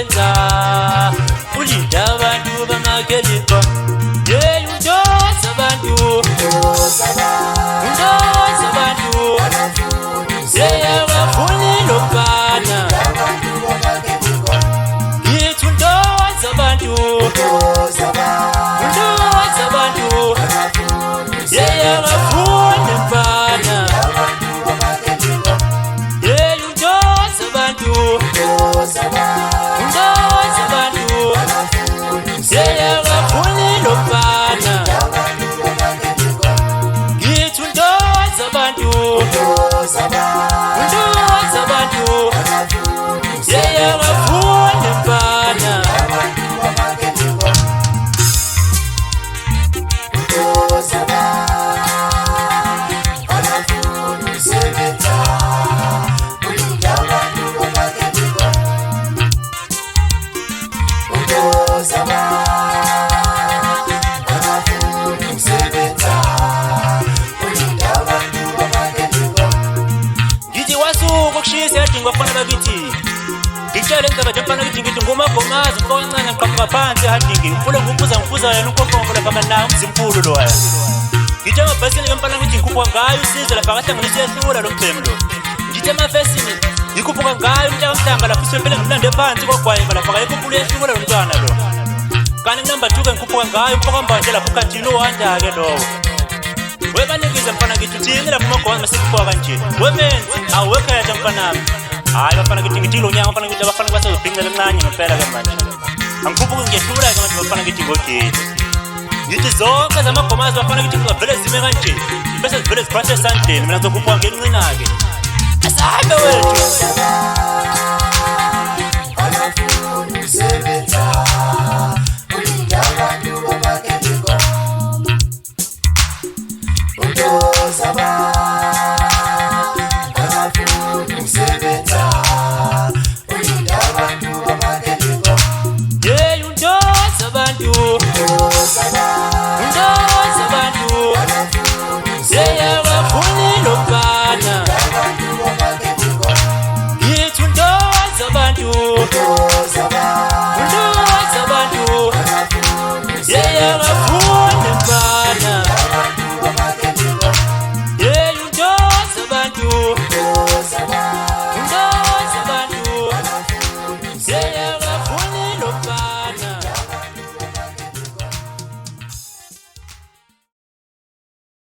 usebenza ulinda abantu bamakeliko ntozabantu abafuni lokubana yithi ntozabantu abafuni mfana ntozabantu abafuni lokubana yithi ntozabantu abafuni mfana ngithi wasuku kushisa yadingwa fana bakithi ngitshele ngizabe mfana ngithi ngithi ngumagomazi mfowakancane ngiqhamuka phansi hadingi ngifule ngikubuza yena unkokoko lapha kanawo umzimkhulu lo wena ngithi emabhasini mfana ngithi ngikhuphuka ngayo usizo lapha kahlanganisa yehlula lo mbhemu lo ngithi emafesini ngikhuphuka ngayo umntakamhlanga lapha isempele ngimlande phansi kogwayeka lapha kayekhuphula yehlula lo mntwana lo kanti number 2 ke ngikhuphuka ngayo umfokambanje lapha ukhathini owanda-ke lowo webanikiza mfana ngithi uthini lapha umagomazi masikhuphuka kanje wemenzi awuwekhetha mfanami hayi bafana ngithi lo nyaka mfana ngithi abafana basezobhincela emncane ngempela-ke manje angikhuphuke ngiyehlula-ke manje bafana ngithi ngogeni ngithi zonke zamagomazi bafana ngithi ngizavele zime kanje bese zivele ziphashe esandleni mina ngizokhuphuka ngencinaki asahambe wethu